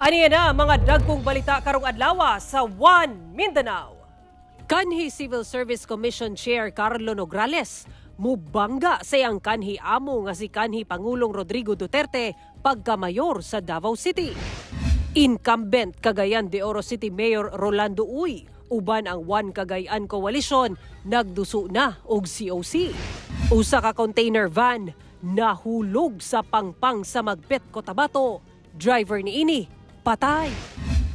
Aniya na mga dagkong balita karong adlaw sa One Mindanao. Kanhi Civil Service Commission Chair Carlo Nograles mubangga sa iyang kanhi amo nga si kanhi Pangulong Rodrigo Duterte pagkamayor sa Davao City. Incumbent Cagayan de Oro City Mayor Rolando Uy uban ang One Cagayan Coalition nagduso na og COC. Usa ka container van nahulog sa pangpang sa Magpet, Cotabato. Driver niini patay.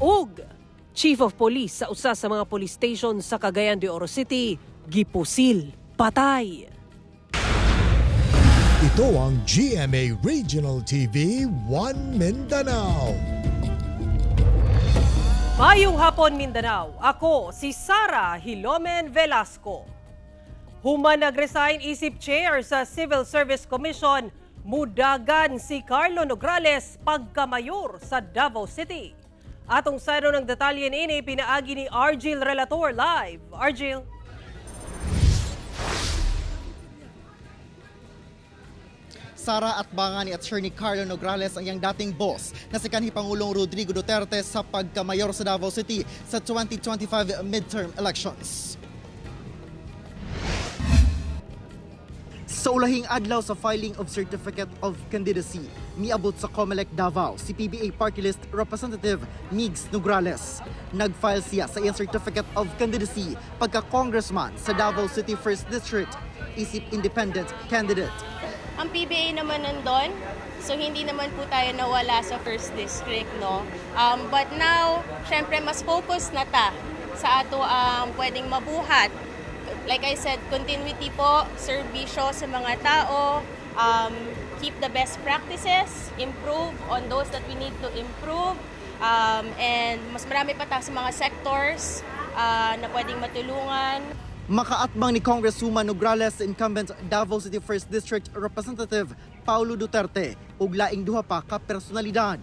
Og Chief of Police sa usa sa mga police station sa Cagayan de Oro City gipusil patay. Ito ang GMA Regional TV One Mindanao. Mayong hapon Mindanao, ako si Sara Hilomen Velasco. Human nag-resign isip chair sa Civil Service Commission, mudagan si Carlo Nograles pagkamayor sa Davao City. Atong saro ng detalye niini pinaagi ni Argil Relator live. Argil. Sara at banga ni Attorney Carlo Nograles ang iyang dating boss na si kanhi Pangulong Rodrigo Duterte sa pagkamayor sa Davao City sa 2025 midterm elections. Sa ulahing adlaw sa filing of Certificate of Candidacy, miabot sa COMELEC Davao si PBA Party List Representative Migs Nograles. Nag-file siya sa iyang Certificate of Candidacy pagka-congressman sa Davao City 1st District, isip independent candidate. Ang PBA naman nandun, so hindi naman po tayo nawala sa 1st District, no? But now, syempre mas focus na ta sa ato ang pwedeng mabuhat. Like I said, continuity po, serbisyo sa mga tao, keep the best practices, improve on those that we need to improve, and mas marami pa tayo sa mga sectors na pwedeng matulungan. Makaatbang ni Congresswoman Nograles incumbent Davao City 1st District Representative Paulo Duterte ug laing duha pa ka personalidad.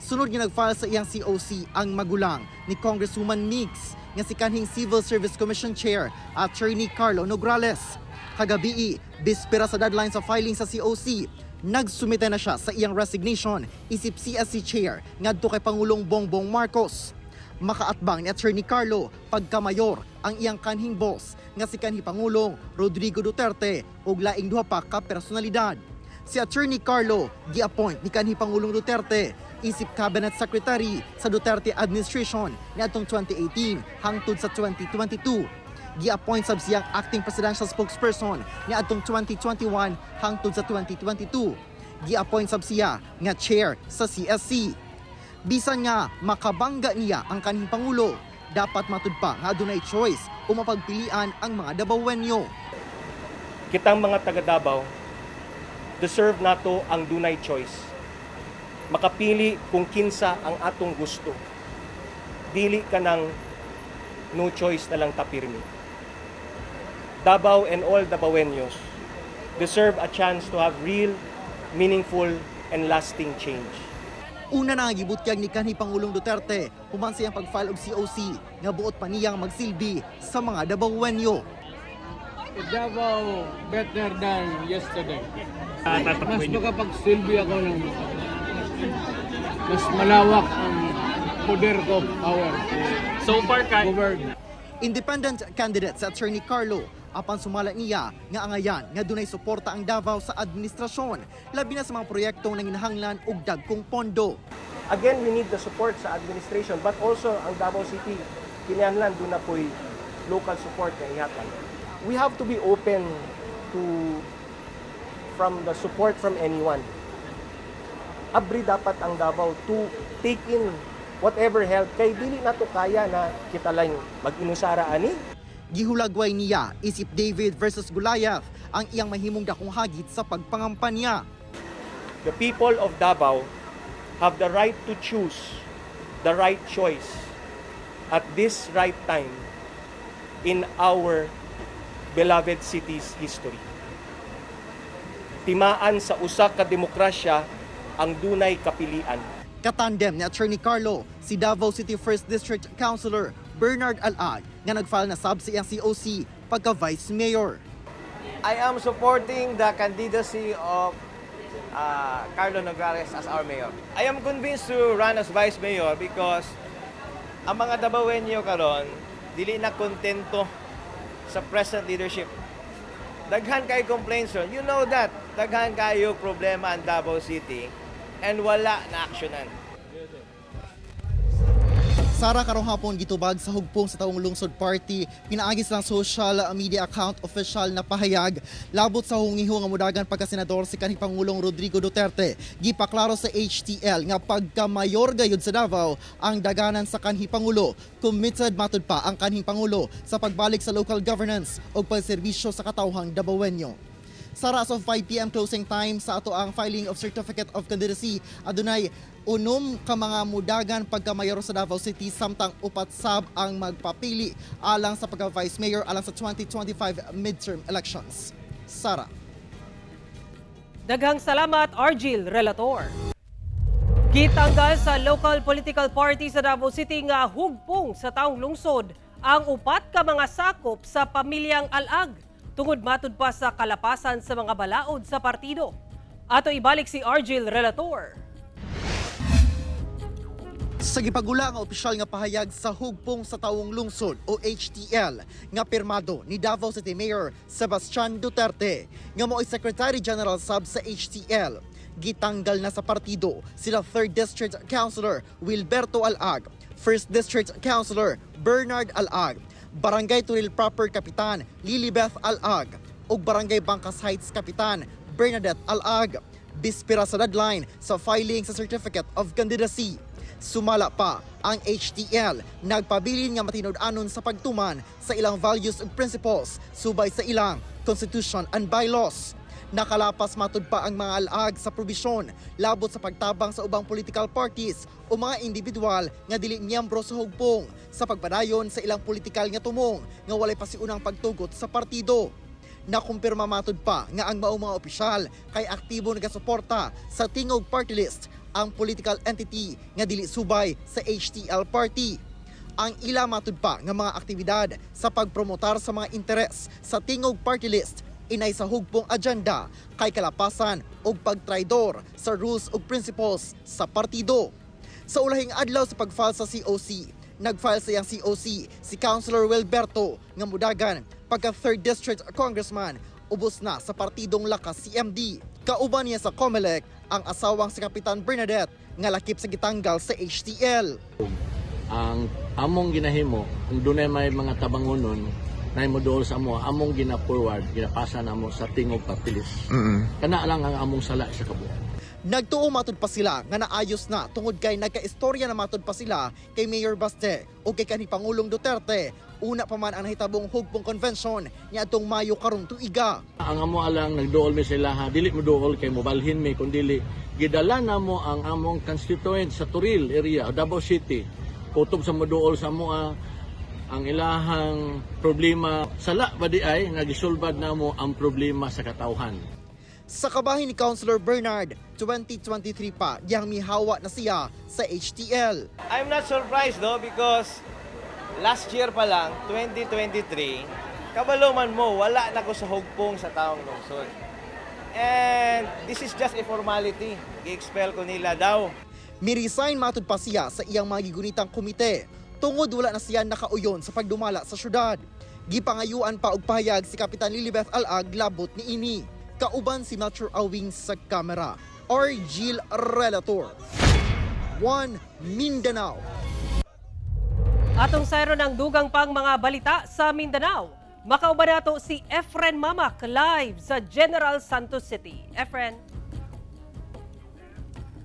Sunod nga nag-file sa iyang COC ang magulang ni Congresswoman Migs nga si kanhing Civil Service Commission Chair Attorney Carlo Nograles. Kagabi, bispera sa deadline sa filing sa COC, nagsumite na siya sa iyang resignation isip CSC Chair ngadto kay Pangulong Bongbong Marcos. Makaatbang ni Attorney Carlo pagkamayor ang iyang kanhing boss nga si kanhi Pangulong Rodrigo Duterte ug laing duha pa ka personalidad. Si Attorney Carlo gi-appoint ni kanhi Pangulong Duterte isip Cabinet Secretary sa Duterte Administration niadtong 2018 hangtod sa 2022. Gi-appoint sab siyang acting presidential spokesperson niadtong 2021 hangtod sa 2022. Gi-appoint sab siya nga chair sa CSC. Bisan nga makabangga niya ang kanhing Pangulo, dapat matud pa nga adunay choice o mapagpilian ang mga Davaoenyo. Kitang mga taga Davao, deserve nato ang dunay choice. Makapili kung kinsa ang atong gusto. Dili ka ng no choice na lang tapirmi. Davao and all Davaoenyos deserve a chance to have real, meaningful, and lasting change. Una na gibutyag ni kanhi Pangulong Duterte human sa iyang pag-file og COC nga buot pa niyang magsilbi sa mga Davaoenyo. Davao better than yesterday. Mas makapagsilbi ako ng mas malawak ang poder ko, power. So far, Govern. Independent candidate sa Attorney Carlo apan sumala niya nga angayan nga dunay suporta ang Davao sa administrasyon labi na sa mga proyektong nanginahanglan og dagkong pondo. Again, we need the support sa administration, but also ang Davao City, kinahanglan doon na po'y local support na ihatag. We have to be open from the support from anyone. Abri dapat ang Davao to take in whatever help. Kay dili na to kaya na kita lang mag-inusara ani. Gihulagway niya isip David versus Goliath ang iyang mahimong dakong hagit sa pagpangampanya. The people of Davao have the right to choose the right choice at this right time in our beloved city's history. Timaan sa usa ka demokrasya ang dunay kapilian. Katandem ni Attorney Carlo, si Davao City 1st District Councilor Bernard Alag nga nag-file na sub sa iyang COC pagka Vice Mayor. I am supporting the candidacy of Carlo Nograles as our mayor. I am convinced to run as vice mayor because ang mga Dabawenyo karon dili na kontento sa present leadership. Daghan kayo complaints ron. You know that. Daghan kayo problema ang Davao City and wala na aksyonan. Sara, karong hapon gitubag sa hugpong sa Taong Lungsod Party, pinaagis lang social media account official na pahayag labot sa hungiho nga mudagan pagka-senador si kanhi Pangulong Rodrigo Duterte. Gipaklaro sa HTL nga pagka-mayor gayud sa Davao ang daganan sa kanhi Pangulo. Committed matud pa ang kanhing Pangulo sa pagbalik sa local governance o pagserbisyo sa katawhang Dabawenyo. Sara, as of 5 p.m. closing time sa ato ang filing of Certificate of Candidacy, adunay unom ka mga mudagan pagka-mayor sa Davao City samtang upat sab ang magpapili alang sa pagka-vice mayor alang sa 2025 midterm elections. Sara. Daghang salamat, Argil Relator. Gitanggal sa local political party sa Davao City nga hugpong sa taong lungsod ang upat ka mga sakop sa pamilyang Alag tungod matud pa sa kalapasan sa mga balaod sa partido. Ato ibalik si Argil Relator. Sa gipagula nga opisyal nga pahayag sa hugpong sa Taong Lungsod o HTL nga pirmado ni Davao City Mayor Sebastian Duterte nga mo'y Secretary General sab sa HTL. Gitanggal na sa partido sila 3rd District Councilor Wilberto Alag, 1st District Councilor Bernard Alag, Barangay Turil Proper Kapitan Lilibeth Alag ug Barangay Bangkas Heights Kapitan Bernadette Alag. Bispera sa deadline sa filing sa Certificate of Candidacy. Sumala pa ang HTL nagpabilin nga matinud-anon sa pagtuman sa ilang values ug principles subay sa ilang constitution and bylaws. Nakalapas matud pa ang mga alag sa probisyon labot sa pagtabang sa ubang political parties o mga individual nga dili miyembro sa hugpong sa pagpadayon sa ilang politikal nga tumong nga walay pasiunang pagtugot sa partido. Nakumpirma matud pa nga ang maong mga opisyal kay aktibo nagasuporta sa tingog party list ang political entity nga dili subay sa HTL party. Ang ila matud pa nga mga aktibidad sa pagpromotar sa mga interes sa tingog party list inay sa hugpong agenda kay kalapasan ug pagtraidor sa rules ug principles sa partido. Sa ulahing adlaw sa pag-file sa COC, nag-file sa iyang COC si Councilor Wilberto nga mudagan pagka 3rd District Congressman ubos na sa partidong Lakas CMD. Kauban niya sa COMELEC ang asawang si Kapitan Bernadette nga lakip sa gitanggal sa HTL. Ang among ginahimo, ang dunay may mga tabangonon na mo dool sa amo, among gina-forward, ginapasa na mo sa tingog partilis. Kana lang ang among sala sa kabuo. Nagtuo matud pa sila nga naayos na tungod kay nagkaistorya na matud pa sila kay Mayor Baste o kay kanhi Pangulong Duterte. Una pa man ang nahitabong hugpong convention niadtong Mayo karong tuiga. Ang amo alang nagduol mi sila ha, dili mo duol kay mobalhin mi kundi gidala na mo ang among constituent sa Turil area, Davao City. Kutob sa moduol sa amo ang ilahang problema sala ba di ay nga gisulbad na mo ang problema sa katawhan. Sa kabahin ni Councilor Bernard, 2023 pa yang mihawa na siya sa HTL. I'm not surprised though because last year pa lang, 2023, kabaluman mo, wala na ko sa hugpong sa taong lungsod. And this is just a formality. I-expel ko nila daw. Miresign matud pa siya sa iyang mga gigunitang komite. Tungod wala na siya nakauyon sa pagdumala sa syudad. Gipangayuan pa og pahayag si Kapitan Lilibeth Alag labot ni ini. Kauban si Metro Awing sa kamera. Argil Relator. 1 Mindanao. Atong sayro ng dugang pang mga balita sa Mindanao. Makauban nato si Efren Mamak live sa General Santos City. Efren.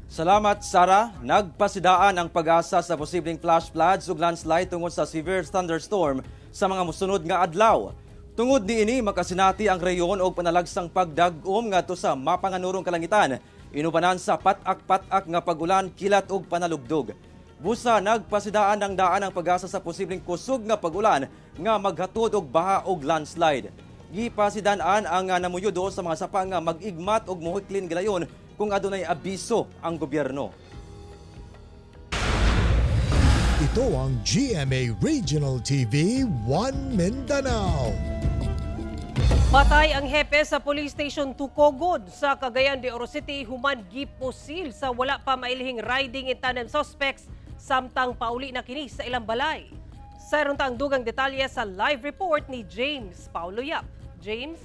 Salamat, Sara. Nagpasidaan ang pag-asa sa posibleng flash floods ug landslide tungod sa severe thunderstorm sa mga mosunod nga adlaw. Tungod niini makasinati ang reyon og panalagsang pagdag-om ngadto sa mapanganurong kalangitan. Inubanan sa patak-patak nga pagulan, kilat ug panalugdog. Busa nagpasidaan ng daan ang pag-asa sa posibleng kusog nga pagulan nga maghatod og baha ug landslide. Gipasidan-an ang namuyo do sa mga sapa nga mag-igmat og mohiklin gilayon kung adunay abiso ang gobyerno. Ito ang GMA Regional TV 1 Mindanao. Patay ang hepe sa Police Station Tukogod sa Cagayan de Oro City human gipusil sa wala pa mailihing riding in tandem suspects samtang pauli na kini sa ilang balay. Sayron ta ang dugang detalye sa live report ni James Paulo Yap. James?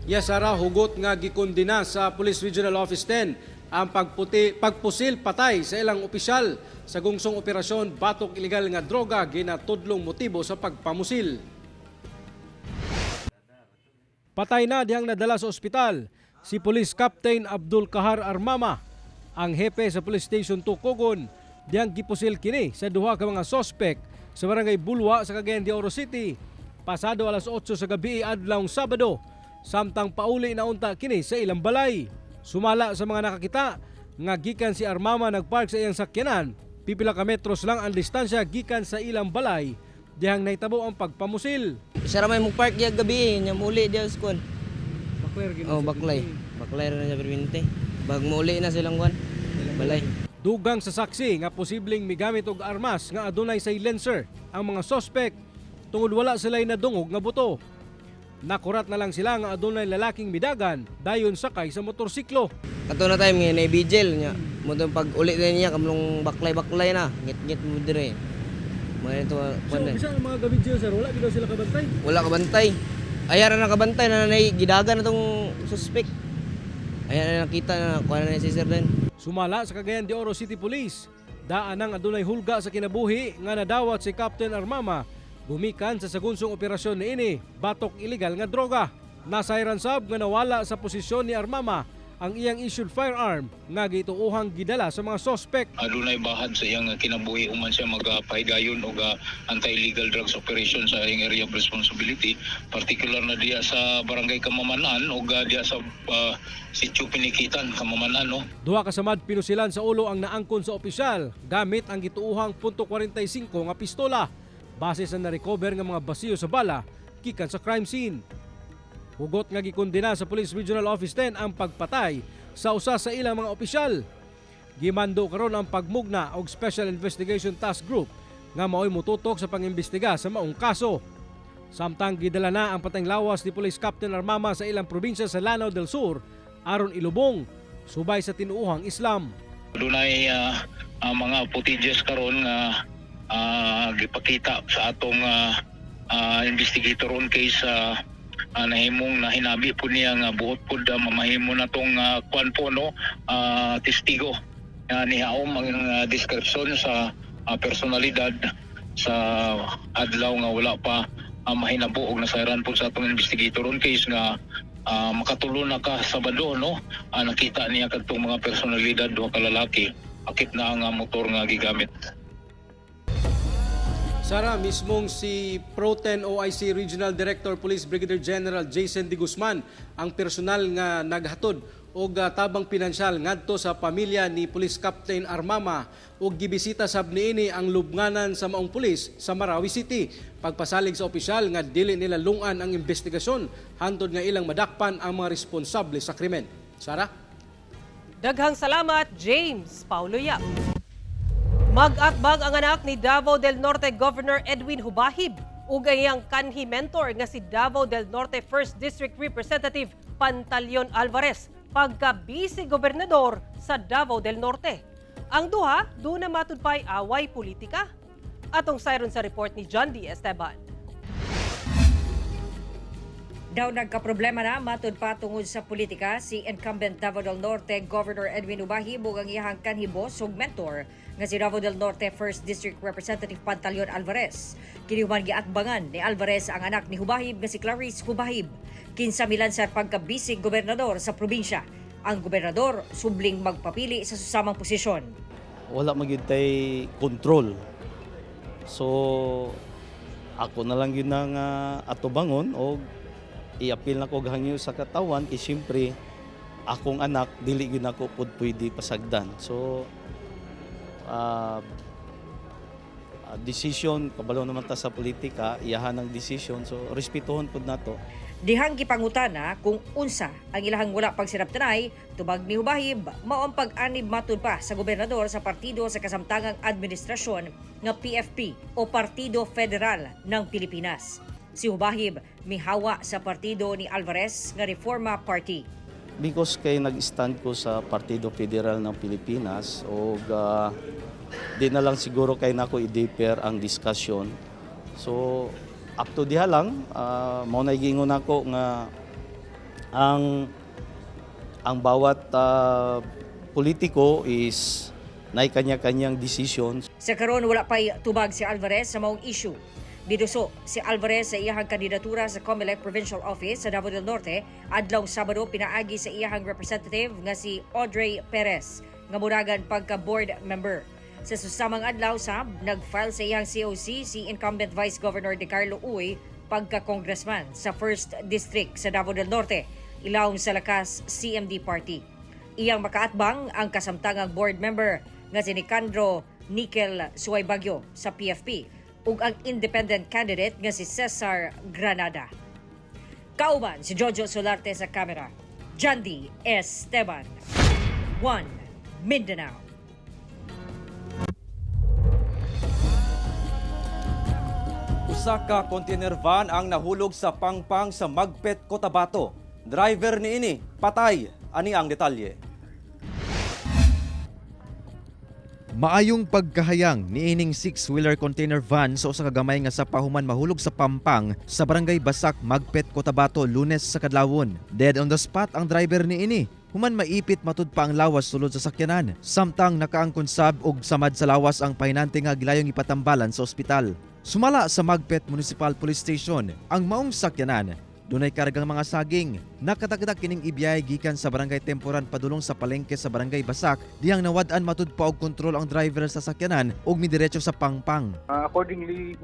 Yes, Sara, hugot nga gikondina sa Police Regional Office 10 ang pagpusil patay sa ilang opisyal sa gungsong operasyon batok ilegal nga droga ginatudlong motibo sa pagpamusil. Patay na dihang nadala sa ospital si Police Captain Abdul Kahar Armama, ang hepe sa Police Station Tukogon, dihang gipusil kini sa duha ka mga sospek sa barangay Bulwa sa Cagayan de Oro City pasado alas 8 sa gabi adlawng Sabado, samtang pauli na unta kini sa ilang balay. Sumala sa mga nakakita nga gikan si Armama nagpark sa iyang sakyanan, pipila ka metros lang ang distansya gikan sa ilang balay dihang nahitabo ang pagpamusil. Isa ramay mo park diya gabi, nya muli diya school. Baklay gina. Oh, baklay. Baklay ra na sa perminte. Bag muli na silang kwan. Balay. Dugang sa saksi nga posibleng migamit og armas nga adunay silencer ang mga sospek tungod wala sila'y nadungog nga buto. Nakurat na lang sila nga adunay lalaking midagan dayon sakay sa motorsiklo. Kato na time nga na vigil nya. Mo pag uli na niya kamlong baklay na. Ngit-ngit mo dire. Mga ito kwan. So, bisa ang mga gabidyo sir, wala bidaw sila kabantay? Wala kabantay. Ayara na kabantay na gidagan na tong suspect. Ayan na nakita na kuha na si sir din. Sumala sa Cagayan de Oro City Police, daan ang adunay hulga sa kinabuhi nga nadawat si Captain Armama gumikan sa sagunsong operasyon ni ini batok ilegal nga droga. Nasayran sab nga nawala sa posisyon ni Armama ang iyang issued firearm nga gituuhang gidala sa mga sospek. Adunay bahad sa iyang kinabuhi human siya magapahigayon og anti-illegal drugs operation sa iyang area of responsibility, particular na diya sa barangay Kamamanan o diya sa sitio Pinikitan, Kamamanan. No? Duha ka samad pinusilan sa ulo ang naangkon sa opisyal gamit ang gituuhang .45 nga pistola base sa na-recover nga mga basiyo sa bala gikan sa crime scene. Hugot nga gikondena sa Police Regional Office 10 ang pagpatay sa usa sa ilang mga opisyal. Gimando karon ang pagmugna og Special Investigation Task Group nga mao'y mututok sa pangimbestiga sa maong kaso. Samtang gidala na ang patayng lawas ni Police Captain Armama sa ilang probinsya sa Lanao del Sur aron ilubong subay sa tinuuhang Islam. Adunay mga footages karon nga gipakita sa atong investigator on case nahimong na hinabi po niya nga buot po mamahimo na tong kwan po no testigo nihaom ang description sa personalidad sa adlaw nga wala pa mahinabo og nasayran po sa atong investigator on case nga makatulo na ka Sabado no nakita niya kadtong mga personalidad duha ka lalaki akit na ang motor nga gigamit. Sara, mismong si Pro-10 OIC Regional Director Police Brigadier General Jason De Guzman ang personal nga naghatod og tabang pinansyal ngadto sa pamilya ni Police Captain Armama ug gibisita sab niini ang lubnganan sa maong pulis sa Marawi City pagpasalig sa opisyal nga dili nila lungan ang investigasyon hantod nga ilang madakpan ang mga responsable sa krimen. Sara? Daghang salamat, James Paulo Yap. Mag-atbag ang anak ni Davao del Norte Governor Edwin Hubahib ug iyang kanhi mentor nga si Davao del Norte 1st District Representative Pantaleon Alvarez pagka-vice gobernador sa Davao del Norte. Ang duha, doon na matud pa'y away politika. Atong sayron sa report ni John D. Esteban. Daw nagkaproblema na matud pa tungod sa politika si incumbent Davao del Norte Governor Edwin Hubahib ug ang iyang kanhibos ug mentor nga si Davao del Norte 1st District Representative Pantaleon Alvarez. Kini human giatbangan ni Alvarez ang anak ni Hubahib nga si Clarice Hubahib kinsa milansar pagka-vice gobernador sa probinsya. Ang gobernador subling magpapili sa susamang posisyon. Wala magyud control. So ako na lang yun ang atubangon o i-appeal na ko hangyo sa katawan kay siyempre akong anak dili gyud ako pud pwede pasagdan. So decision kabalo naman ta sa politika, iyahan ang decision, so respetuhon pud nato. Dihang gipangutana kung unsa ang ilahang wala pagsiraptanay, tubag ni Hubahib, mao ang pag-anib matud pa sa gobernador sa partido sa kasamtangang administrasyon nga PFP o Partido Federal ng Pilipinas. Si Hubahib mihawa sa partido ni Alvarez nga Reforma Party. Because kay nag-stand ko sa Partido Federal ng Pilipinas o di na lang siguro kay nako i-deeper ang discussion. So up to diha lang, mao na gingon ako nga ang bawat politiko is nay kanya-kanyang decisions. Sa karon wala pay tubag si Alvarez sa maong issue. Biduso si Alvarez sa iyahang kandidatura sa COMELEC Provincial Office sa Davao del Norte adlong Sabado pinaagi sa iyahang representative nga si Audrey Perez nga muragan pagka board member. Sa susamang adlaw sab nag-file sa iyang COC si incumbent Vice Governor De Carlo Uy pagka-congressman sa 1st District sa Davao del Norte, ilawom sa lakas CMD Party. Iyang makaatbang ang kasamtangang board member nga si Nicandro Nickel Suwaybagyo sa PFP ug ang independent candidate nga si Cesar Granada. Kauban si Jojo Solarte sa kamera. Jandy Esteban. 1 Mindanao. Usa ka container van ang nahulog sa pangpang sa Magpet, Cotabato. Driver niini patay. Ani ang detalye. Maayong pagkahayang niining 6-wheeler container van sa usa ka gamay nga sapahuman mahulog sa pampang sa barangay Basak, Magpet, Cotabato Lunes sa kadlawon. Dead on the spot ang driver niini. Human maipit matud pa ang lawas sulod sa sakyanan. Samtang nakaangkon sab og samad sa lawas ang pahinante nga gilayong ipatambalan sa ospital. Sumala sa Magpet Municipal Police Station ang maong sakyanan. Dunay kargang mga saging. Nakatagdak kining ibiyay gikan sa barangay Temporan padulong sa palengke sa barangay Basak, diyang nawad-an matud pa og kontrol ang driver sa sakyanan ug midiretso sa pangpang. Accordingly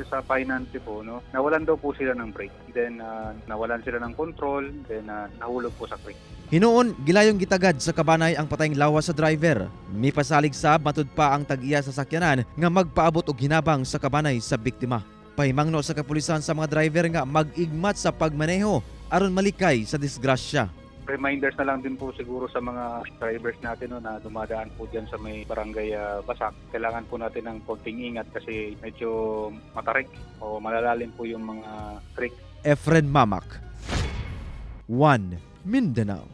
sa finance po, no, nawalan daw po sila ng brake. Then nawalan sila ng control, then nahulog po sa creek. Hinuon gilayong gitagad sa kabanay ang patayng lawas sa driver. Mipasalig sab matud pa ang tag-iya sa sakyanan nga magpaabot og hinabang sa kabanay sa biktima. Pahimangno sa kapulisan sa mga driver nga mag-igmat sa pagmaneho aron malikay sa disgrasya. Reminders na lang din po siguro sa mga drivers natin na dumadaan po dyan sa may barangay Basak. Kailangan po natin ng konting ingat kasi medyo matarik o malalalim po yung mga creek. Efren Mamak, 1 Mindanao.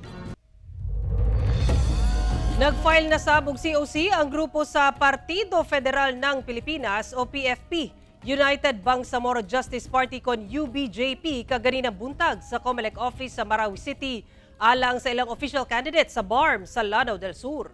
Nag-file na sa COC ang grupo sa Partido Federal ng Pilipinas o PFP. United Bangsamoro Justice Party kon UBJP kaganinang buntag sa COMELEC office sa Marawi City alang sa ilang official candidate sa BARM sa Lanao del Sur.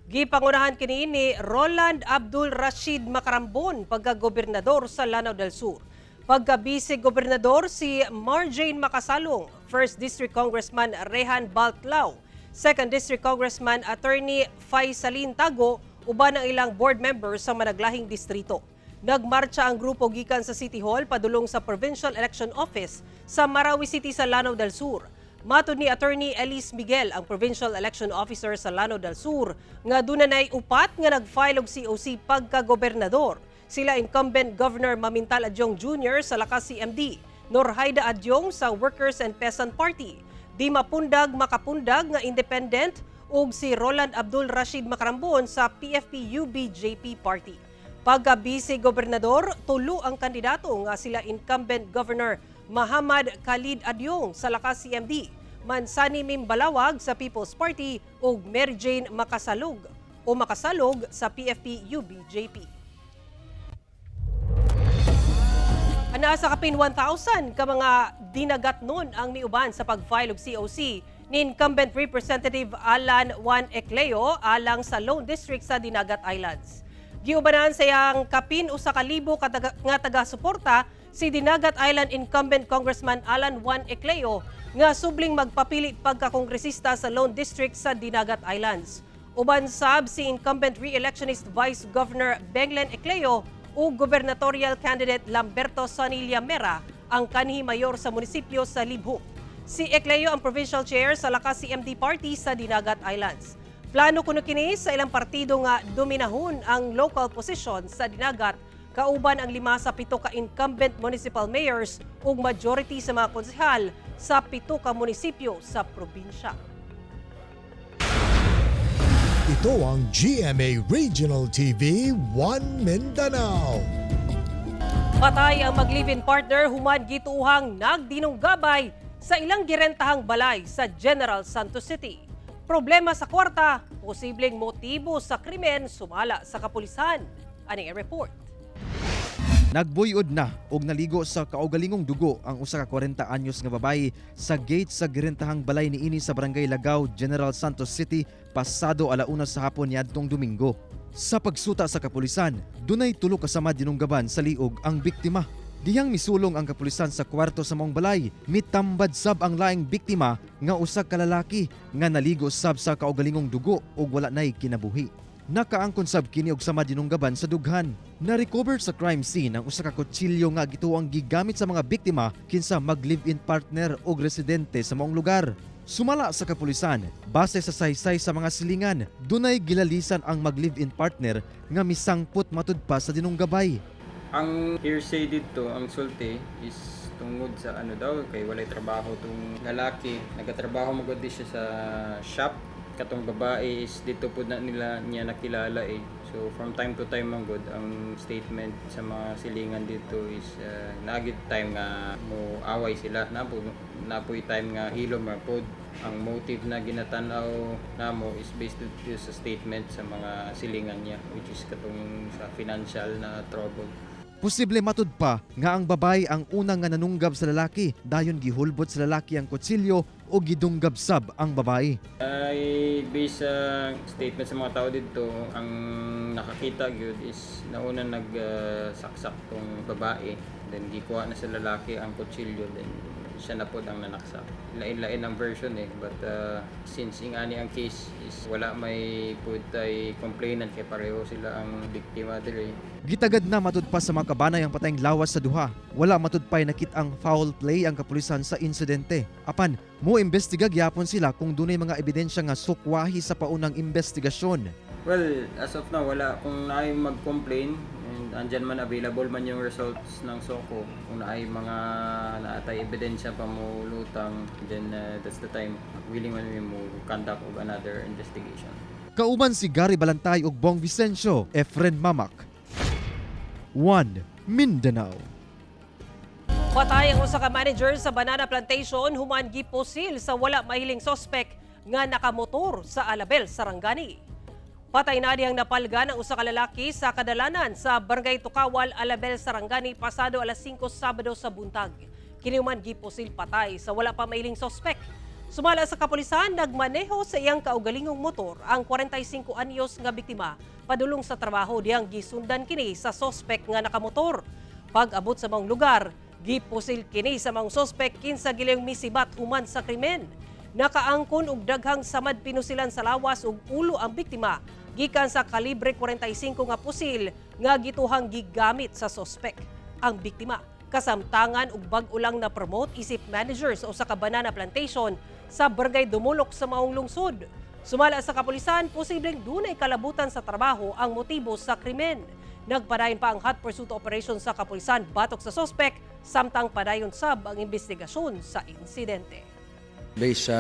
Gipangunahan kini ni Roland Abdul Rashid Macarambon pagka-gobernador sa Lanao del Sur. Pagka-vice-gobernador si Marjane Makasalong, 1st District Congressman Rehan Baltlao, 2nd District Congressman Attorney Faisalin Tago, uban ang ilang board members sa managlahing distrito. Nagmarcha ang grupo gikan sa City Hall padulong sa Provincial Election Office sa Marawi City sa Lanao del Sur. Matud ni Attorney Elise Miguel, ang Provincial Election Officer sa Lanao del Sur, nga dunay upat nga nag-file og COC pagka-gobernador. Sila incumbent Governor Mamintal Adyong Jr. sa lakas CMD, Norhaida Adyong sa Workers and Peasant Party, Dima Pundag Makapundag nga independent ug si Roland Abdul Rashid Macarambon sa PFP-UBJP Party. Pagka-vice-gobernador, tulo ang kandidato nga sila incumbent Governor Muhammad Khalid Adyong sa lakas CMD, Mansani Mimbalawag sa People's Party ug Mary Jane Makasalog sa PFP-UBJP. Ana sa kapin 1,000 ka mga dinagat nun ang niuban sa pag-file og COC ni incumbent Representative Alan Juan Ecleo alang sa Lone District sa Dinagat Islands. Giubanan sa iyang kapin usa ka libo nga taga-suporta si Dinagat Island incumbent Congressman Alan Juan Ecleo nga subling magpapili pagka-kongresista sa Lone District sa Dinagat Islands. Uban sab si incumbent re-electionist Vice Governor Benglen Ecleo o gubernatorial candidate Lamberto Sonilla Mera ang kanhi mayor sa munisipyo sa Libhuk. Si Ecleo ang provincial chair sa lakas CMD Party sa Dinagat Islands. Plano kuno kini sa ilang partido nga dominahon ang local position sa Dinagat Kauban ang 5 sa 7 ka incumbent municipal mayors ug majority sa mga konsehal sa 7 ka munisipyo sa probinsya. Ito ang GMA Regional TV 1 Mindanao. Patay ang mag-live-in partner human gituuhang nagdinunggabay sa ilang girentahang balay sa General Santos City. Problema sa kwarta, posibleng motibo sa krimen sumala sa kapulisan. Aning report. Nagbuyod na og naligo sa kaugalingong dugo ang usa ka 40 anyos nga babae sa gate sa girentahang balay niini sa Barangay Lagaw, General Santos City pasado 1:00 sa hapon niadtong Domingo. Sa pagsuta sa kapulisan, dunay 3 kasama dinunggaban sa liog ang biktima. Dihang misulong ang kapulisan sa kwarto sa maong balay, mitambad sab ang laing biktima nga usa ka lalaki nga naligo sab sa kaugalingong dugo ug wala nay kinabuhi. Nakaangkon sab kini og sama dinunggaban sa dughan. Na-recover sa crime scene ang usa ka kutsilyo nga gituong gigamit sa mga biktima kinsa mag-live-in partner o residente sa maong lugar. Sumala sa kapulisan, base sa saysay sa mga silingan, dunay gilalisan ang mag-live-in partner nga misangput matud pa sa dinunggabay. Ang hearsay dito, ang sulti is tungod sa kay walay trabaho tong lalaki. Nagatrabaho magod siya sa shop. Katong babae is dito po na niya nakilala eh. So from time to time man good ang statement sa mga silingan dito is nagit time nga mo away sila napoy time nga hilom ra pod. Ang motive na ginatanaw namo is based sa statement sa mga silingan niya which is katong sa financial na trouble. Posible matud pa nga ang babay ang unang nga nanunggab sa lalaki, dayon gihulbot sa lalaki ang kutsilyo o gidunggab sab ang babae. Ay based sa statement sa mga tao dito, ang nakakita gyud is nauna nagsaksak tong babae, then gikuha na sa lalaki ang kutsilyo, then siya na pod ang nanaksak. Lain-lain ang version but since ingani ang case is wala may pud tay complainant kay pareho sila ang biktima diri. Gitagad na matud pa sa mga kabanay ang patayng lawas sa duha. Wala matud pay nakit-ang foul play ang kapulisan sa insidente. Apan, mo-imbestiga gyapon sila kung dunay mga ebidensya nga sukwahi sa paunang investigasyon. Well, as of now, wala. Kung naay mag-complain, and andyan man available man yung results ng SOCO, kung naay mga naatay ebidensya pa mo lutang, then that's the time willing man mo conduct of another investigation. Kauban si Gary Balantay ug Bong Vicencio, Efren Mamak. 1 Mindanao. Patay ang usa ka manager sa banana plantation human giposil sa wala mahiling sospek nga nakamotor sa Alabel, Sarangani. Patay na diyang napalgan ang usa ka lalaki sa kadalanan sa Barangay Tukawal, Alabel, Sarangani pasado 5:00 Sabado sa buntag. Kini human giposil patay sa wala pa mahiling sospek. Sumala sa kapulisan, nagmaneho sa iyang kaugalingong motor ang 45 anyos nga biktima padulong sa trabaho diyang gisundan kini sa sospek nga nakamotor. Pag-abot sa maong lugar, gipusil kini sa maong sospek kinsa gilayong misibat human sa krimen. Nakaangkon og daghang samad pinusilan sa lawas ug ulo ang biktima gikan sa kalibre 45 nga pusil nga gituhang gigamit sa sospek. Ang biktima kasamtangan ug bag-o lang na promote isip manager sa usa ka banana plantation sa Barangay Dumulok sa maong lungsod. Sumala sa kapulisan, posibleng dunay kalabutan sa trabaho ang motibo sa krimen. Nagpadayon pa ang hot pursuit operation sa kapulisan batok sa sospek, samtang padayon sab ang investigasyon sa insidente. Based sa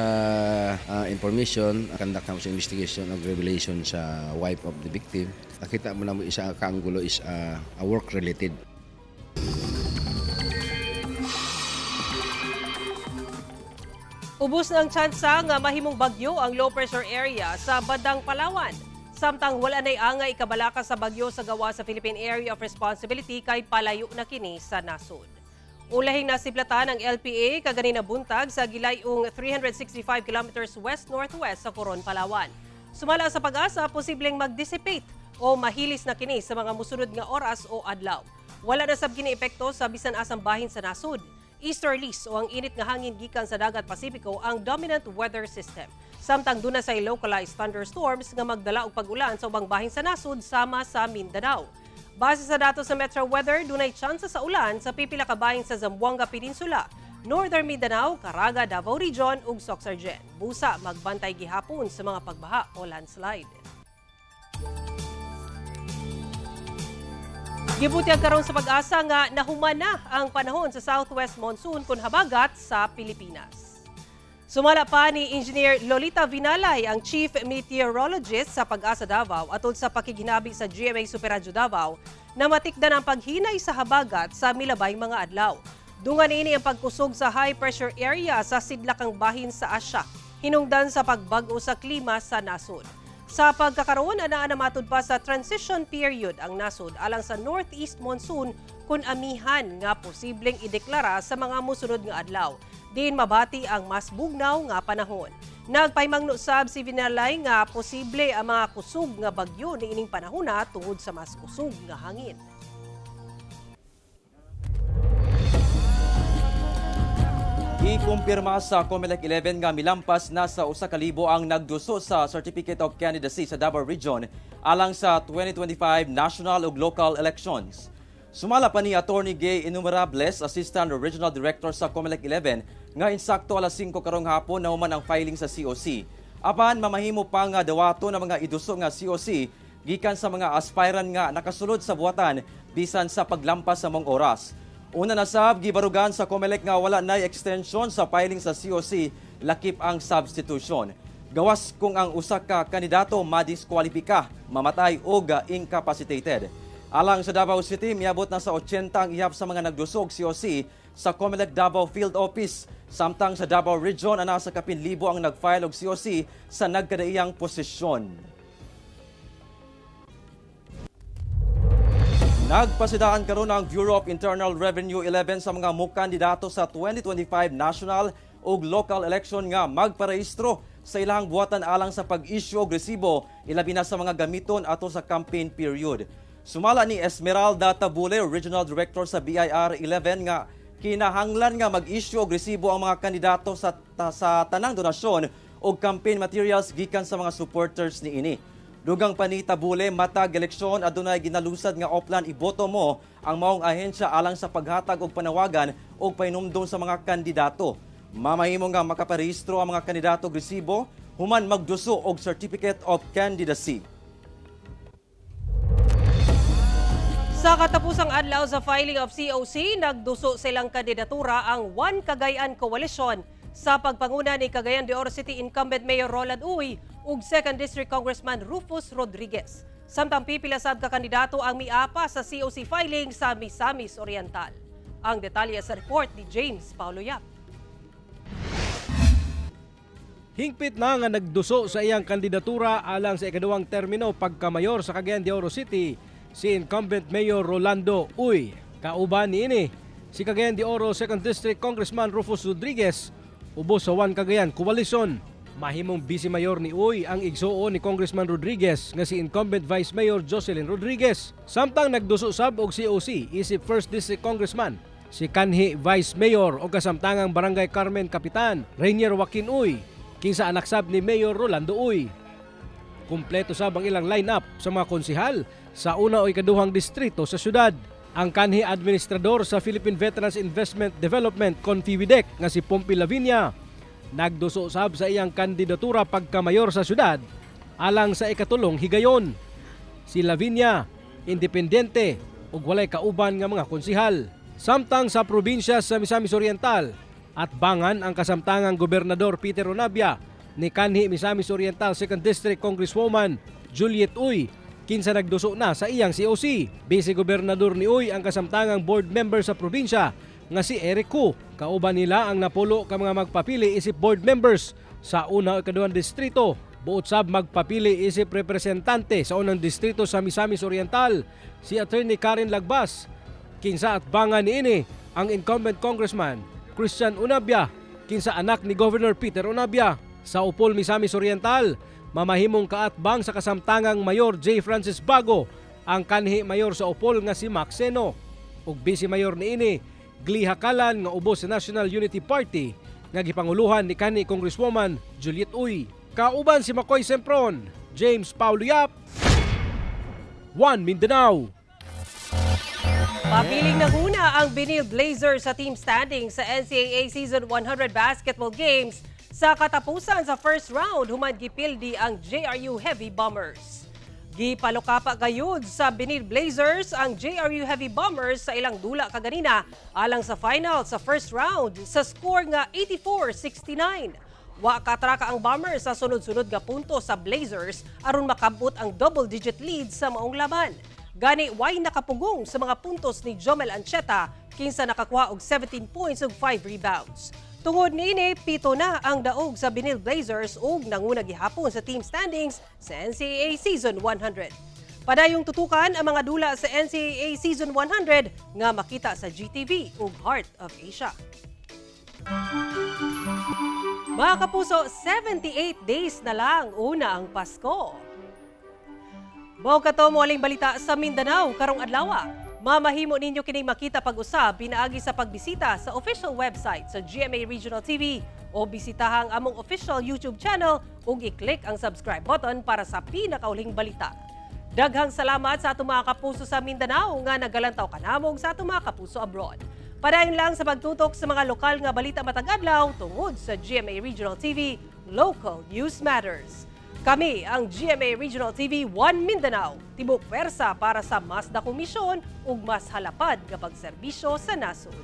information, conduct namin sa investigation of revelation sa wife of the victim. Nakita mo na mo isa kaanggulo is a work-related. Ubos na ang tsansa nga mahimong bagyo ang low pressure area sa Badang Palawan. Samtang wala na'y angay ikabalaka sa bagyo sa gawa sa Philippine Area of Responsibility kay palayo na kini sa nasod. Ulahing nasiplatan ng LPA kaganina buntag sa gilayong 365 kilometers west-northwest sa Coron, Palawan. Sumala sa pag-asa, posibleng mag-dissipate o mahilis na kini sa mga musunod nga oras o adlaw. Wala na sab kini epekto sa bisan asang bahin sa nasod. Easterlies o ang init nga hangin gikan sa dagat Pasipiko ang dominant weather system. Samtang duna say localized thunderstorms nga magdala og pag-ulan sa ubang bahin sa nasod sama sa Mindanao. Base sa datos sa Metro Weather, dunay tsansa sa ulan sa pipila ka bahin sa Zamboanga Peninsula, Northern Mindanao, Caraga, Davao Region ug Sorsogon. Busa magbantay gihapon sa mga pagbaha o landslide. Gibutyag karon sa pag-asa nga nahuman na ang panahon sa southwest monsoon kun habagat sa Pilipinas. Sumala pa ni Engineer Lolita Vinalay, ang Chief Meteorologist sa Pag-asa Davao, atol sa pakiginabi sa GMA Super Radio Davao na matikdan ang paghinay sa habagat sa milabay mga adlaw. Dungan ini ang pagkusog sa high pressure area sa sidlakang bahin sa Asya, hinungdan sa pagbag-o sa klima sa nasod. Sa pagkakaroon, naanamatod pa sa transition period ang nasod alang sa northeast monsoon kung amihan nga posibleng ideklara sa mga musunod nga adlaw. Din mabati ang mas bugnaw nga panahon. Nagpaymangno sab si Vinalay nga posible ang mga kusog nga bagyo ni ining panahona tungod sa mas kusog nga hangin. Ikumpirma sa COMELEC 11 nga milampas na sa 1,000 ang nagduso sa Certificate of Candidacy sa Davao Region alang sa 2025 national ug local elections. Sumala pa ni Attorney Gay Innumerables, Assistant Regional Director sa COMELEC 11, nga insakto alas 5 karong hapon na human ang filing sa COC. Apan mamahimo pa nga dawato ng mga iduso nga COC gikan sa mga aspirant nga nakasulod sa buwatan bisan sa paglampas sa mong oras. Una na sab, gibarugan sa COMELEC nga wala na extension sa filing sa COC, lakip ang substitution. Gawas kung ang usa ka kandidato madiskwalipika, mamatay o incapacitated. Alang sa Davao City, miabot na sa 80 ang ihap sa mga nagdusog COC sa COMELEC Davao Field Office. Samtang sa Davao Region, ana sa 10,000 ang nag-file og COC sa nagkadaiyang posisyon. Nagpasidaan karon ang Bureau of Internal Revenue 11 sa mga mukandidato sa 2025 national ug local election nga magparehistro sa ilang buwatan alang sa pag-issue og resibo ilabi na sa mga gamiton ato sa campaign period. Sumala ni Esmeralda Tabule, Regional Director sa BIR 11 nga kinahanglan nga mag-issue og resibo ang mga kandidato sa tanang donasyon og campaign materials gikan sa mga supporters ni ini. Dugang pa ni Tabule, matag eleksyon adunay ginalusad nga oplan iboto mo ang maong ahensya alang sa paghatag og panawagan og painumdom sa mga kandidato. Mamahimo nga makaparehistro ang mga kandidato og resibo human magduso og Certificate of Candidacy. Sa katapusang adlaw sa filing of COC, nagduso silang kandidatura ang One Cagayan Coalition sa pagpanguna ni Cagayan de Oro City incumbent Mayor Roland Uy ug 2nd District Congressman Rufus Rodriguez. Samtang pipila sab ka kandidato ang miapa sa COC filing sa Misamis Oriental. Ang detalye sa report ni James Paulo Yap. Hingpit na nga nagduso sa iyang kandidatura alang sa ikaduhang termino pagkamayor sa Cagayan de Oro City si incumbent Mayor Rolando Uy. Kauban niini si Cagayan de Oro 2nd District Congressman Rufus Rodriguez ubos sa One Cagayan Coalition. Mahimong Vice Mayor ni Uy ang igsuo ni Congressman Rodriguez nga si incumbent Vice Mayor Jocelyn Rodriguez. Samtang nagduso sab og COC isip 1st District Congressman si kanhi Vice Mayor o kasamtangang Barangay Carmen Kapitan Rainier Joaquin Uy kinsa anak sab ni Mayor Rolando Uy. Kumpleto sab ang ilang lineup sa mga konsehal sa una o ikaduhang distrito sa syudad. Ang kanhi administrador sa Philippine Veterans Investment Development CONFIVIDEC nga si Pompi Lavinia nagduso sab sa iyang kandidatura pagkamayor sa syudad alang sa ikatulong higayon. Si Lavinia, independente ug walay kauban nga mga konsehal. Samtang sa probinsya sa Misamis Oriental at bangan ang kasamtangang Gobernador Peter Onabia ni kanhi Misamis Oriental 2nd District Congresswoman Juliet Uy kinsa nagduso na sa iyang COC. Vice Gobernador ni Uy ang kasamtangang board member sa probinsya nga si Eric Cu. Kauban nila ang napulo ka mga magpapili isip board members sa una o ikaduhang distrito. Buot sab magpapili isip representante sa unang distrito sa Misamis Oriental si Attorney Karen Lagbas. Kinsa at bangan niini ang incumbent Congressman Christian Onabia kinsa anak ni Governor Peter Onabia. Sa Upol Misamis Oriental, mamahimong kaatbang sa kasamtangang Mayor J. Francis Bago ang kanhi mayor sa Upol nga si Max Seno. Ug Vice Mayor niini Gli Hakalan nga ubos sa National Unity Party nga gipanguluhan ni kanhi Congresswoman Juliet Uy. Kauban si Makoy Sempron, James Paulo Yap, One Mindanao. Papiling na una ang Benil Blazers sa team standing sa NCAA Season 100 Basketball Games sa katapusan sa first round human gipildi ang JRU Heavy Bombers. Gipalokapa gayud sa Binil Blazers ang JRU Heavy Bombers sa ilang dula kaganina alang sa final sa first round sa score nga 84-69. Wa katraka ang Bombers sa sunod-sunod nga punto sa Blazers aron makabot ang double-digit lead sa maong laban. Gani way nakapugong sa mga puntos ni Jomel Ancheta kinsa nakakuha og 17 points ug 5 rebounds. Tungod niini, 7 na ang daog sa Binil Blazers ug nanguna gihapon sa team standings sa NCAA Season 100. Padayong tutukan ang mga dula sa NCAA Season 100 nga makita sa GTV ug Heart of Asia. Mga kapuso, 78 days na lang una ang Pasko. Mao kato mo aling balita sa Mindanao karong adlaw. Mamahimo ninyo kining makita pag-usab pinaagi sa pagbisita sa official website sa GMA Regional TV o bisitahang among official YouTube channel ug i-click ang subscribe button para sa pinakauling balita. Daghang salamat sa atong mga kapuso sa Mindanao nga nagalantaw kanamong sa atong mga kapuso abroad. Padayon lang sa pagtutok sa mga lokal nga balita matag adlaw tungod sa GMA Regional TV, Local News Matters. Kami ang GMA Regional TV 1 Mindanao, tibok pwersa para sa mas dakong misyon ug mas halapad nga pagserbisyo sa nasod.